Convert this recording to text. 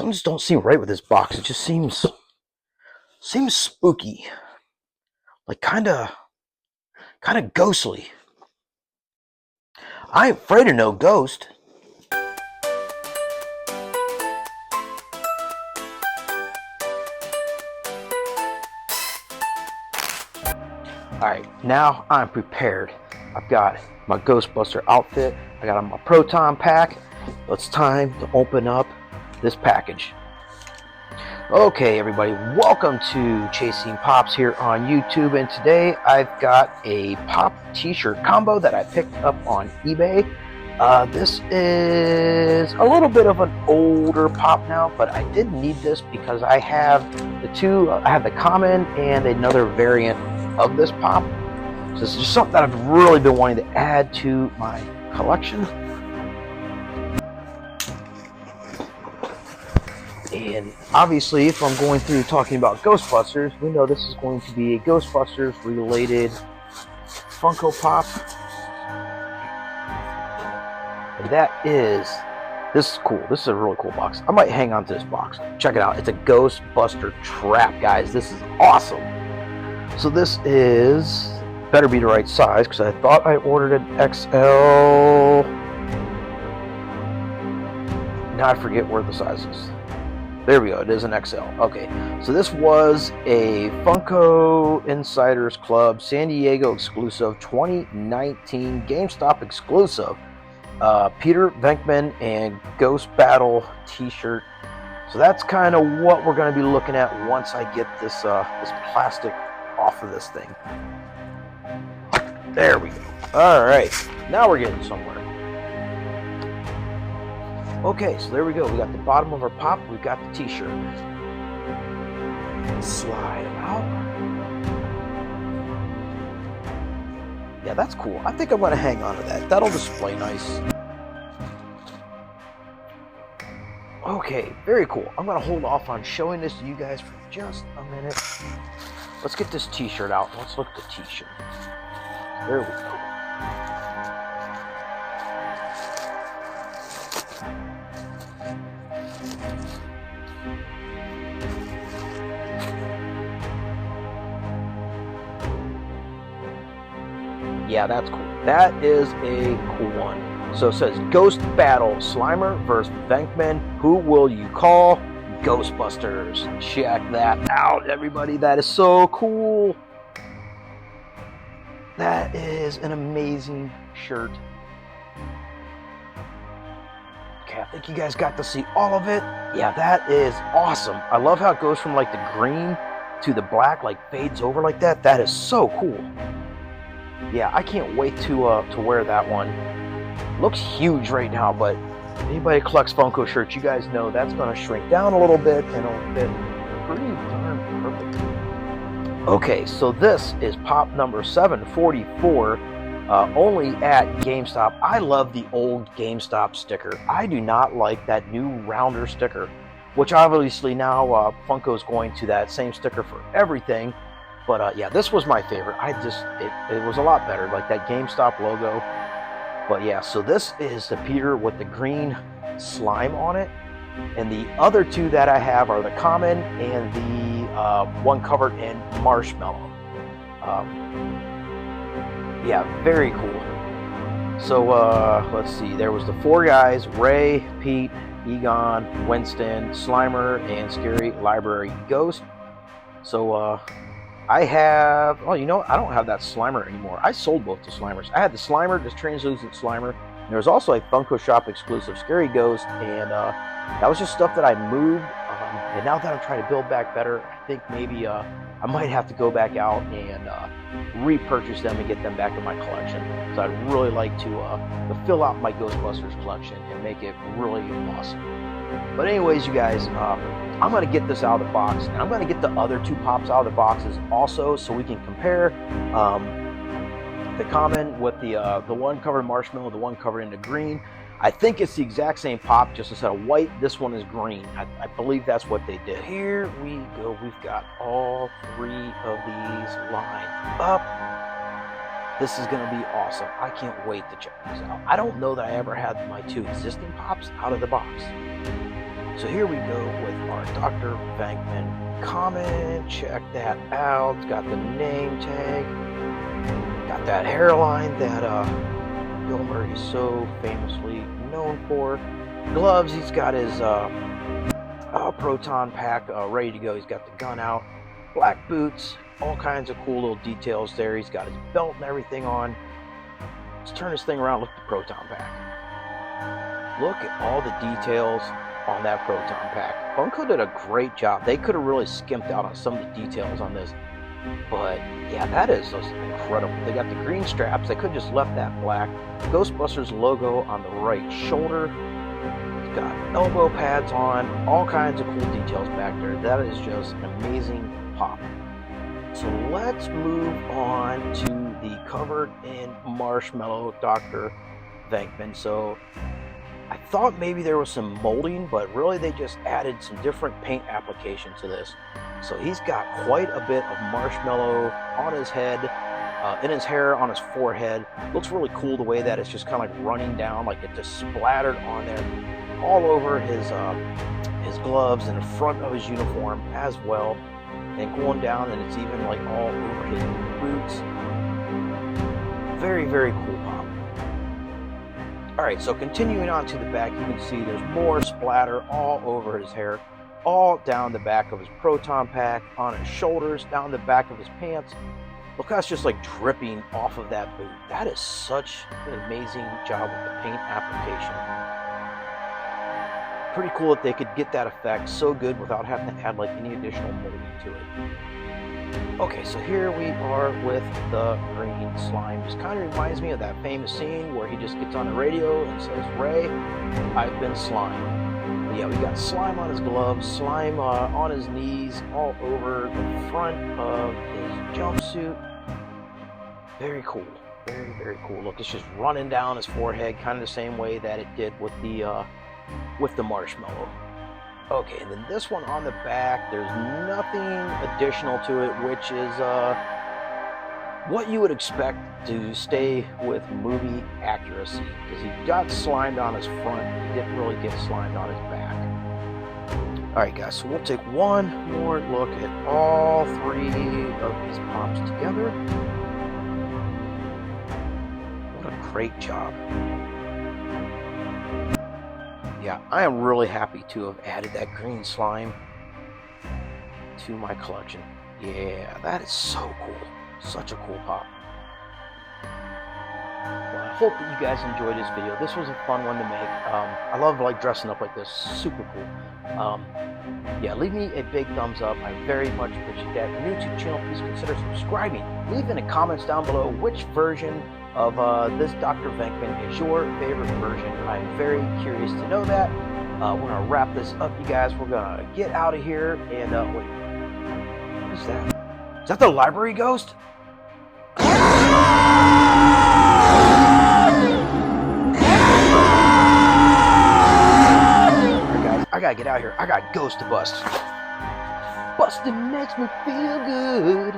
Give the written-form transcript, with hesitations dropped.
Some just don't seem right with this box. It just seems spooky, like kind of ghostly. I ain't afraid of no ghost. Alright, now I'm prepared. I've got my Ghostbuster outfit. I got my proton pack. It's time to open up this package. Okay, everybody, welcome to Chasing Pops here on YouTube. And today I've got a Pop t-shirt combo that I picked up on eBay. This is a little bit of an older Pop now, but I did need this because I have the two. I have the common and another variant of this Pop. So this is just something that I've really been wanting to add to my collection. And obviously, if I'm going through talking about Ghostbusters, we know this is going to be a Ghostbusters related Funko Pop. And this is cool. This is a really cool box. I might hang on to this box. Check it out. It's a Ghostbuster trap, guys. This is awesome. So this is, better be the right size, because I thought I ordered an XL. Now I forget where the size is. There we go, it is an XL. Okay, so this was a Funko Insiders Club San Diego exclusive 2019 GameStop exclusive Peter Venkman and Ghost Battle t-shirt. So that's kind of what we're going to be looking at once I get this this plastic off of this thing. There we go. All right, now we're getting somewhere. Okay, so there we go. We got the bottom of our Pop. We've got the t-shirt. Slide them out. Yeah, that's cool. I think I'm going to hang on to that. That'll display nice. Okay, very cool. I'm going to hold off on showing this to you guys for just a minute. Let's get this t-shirt out. Let's look at the t-shirt. There we go. Yeah, that's cool. That is a cool one. So it says Ghost Battle Slimer versus Venkman. Who will you call? Ghostbusters. Check that out, everybody. That is so cool. That is an amazing shirt. Okay, I think you guys got to see all of it. Yeah, that is awesome. I love how it goes from like the green to the black, like fades over like that. That is so cool. Yeah, I can't wait to wear that one. Looks huge right now, but anybody collects Funko shirts, you guys know that's going to shrink down a little bit and it'll fit pretty darn perfect. Okay, so this is Pop number 744, only at GameStop. I love the old GameStop sticker. I do not like that new rounder sticker, which obviously now Funko's going to that same sticker for everything. But yeah, this was my favorite. It was a lot better, like that GameStop logo. But yeah, so this is the Peter with the green slime on it. And the other two that I have are the common and the one covered in marshmallow. Yeah, very cool. So let's see, there was the four guys, Ray, Pete, Egon, Winston, Slimer, and Scary Library Ghost. So I have, oh, you know, I don't have that Slimer anymore. I sold both the Slimers. I had the Slimer, this translucent Slimer. And there was also a Funko Shop exclusive Scary Ghost, and that was just stuff that I moved. And now that I'm trying to build back better, I think maybe I might have to go back out and repurchase them and get them back in my collection. So I'd really like to fill out my Ghostbusters collection and make it really awesome. But anyways, you guys, I'm going to get this out of the box, and I'm going to get the other two Pops out of the boxes also, so we can compare the common with the one covered in marshmallow, the one covered in the green. I think it's the exact same Pop, just instead of white, this one is green. I believe that's what they did. Here we go. We've got all three of these lined up. This is going to be awesome. I can't wait to check these out. I don't know that I ever had my two existing Pops out of the box. So here we go with our Dr. Venkman comic. Check that out. It's got the name tag. Got that hairline that Bill Murray is so famously known for. Gloves, he's got his proton pack ready to go. He's got the gun out. Black boots, all kinds of cool little details there. He's got his belt and everything on. Let's turn this thing around. Look at the proton pack. Look at all the details on that proton pack. Funko did a great job. They could have really skimped out on some of the details on this. But yeah, that is just incredible. They got the green straps. They could have just left that black. Ghostbusters logo on the right shoulder. It's got elbow pads on. All kinds of cool details back there. That is just an amazing pop. So let's move on to the covered in marshmallow Dr. Venkman. So I thought maybe there was some molding, but really they just added some different paint application to this. So he's got quite a bit of marshmallow on his head, in his hair, on his forehead. Looks really cool the way that it's just kind of like running down, like it just splattered on there, all over his gloves and the front of his uniform as well, and going down, and it's even like all over his boots. Very, very cool pop. Alright, so continuing on to the back, you can see there's more splatter all over his hair, all down the back of his proton pack, on his shoulders, down the back of his pants. Look how it's just like dripping off of that boot. That is such an amazing job with the paint application. Pretty cool that they could get that effect so good without having to add like any additional molding to it. Okay, so here we are with the green slime. Just kind of reminds me of that famous scene where he just gets on the radio and says, "Ray, I've been slimed." But yeah, we got slime on his gloves, slime on his knees, all over the front of his jumpsuit. Very cool. Very, very cool. Look, it's just running down his forehead, kind of the same way that it did with the marshmallow. Okay, and then this one on the back, there's nothing additional to it, which is what you would expect to stay with movie accuracy, because he got slimed on his front, he didn't really get slimed on his back. Alright guys, so we'll take one more look at all three of these pops together. What a great job. Yeah, I am really happy to have added that green slime to my collection. Yeah, that is so cool. Such a cool pop. Well, I hope that you guys enjoyed this video. This was a fun one to make. I love like dressing up like this. Super cool. Yeah, leave me a big thumbs up. I very much appreciate that. If you're new to the channel, please consider subscribing. Leave in the comments down below which version of this Dr. Venkman is your favorite version. I'm very curious to know that. We're going to wrap this up, you guys. We're going to get out of here. And, wait. What is that? Is that the library ghost? Guys, I got to get out of here. I got ghost to bust. Busting makes me feel good.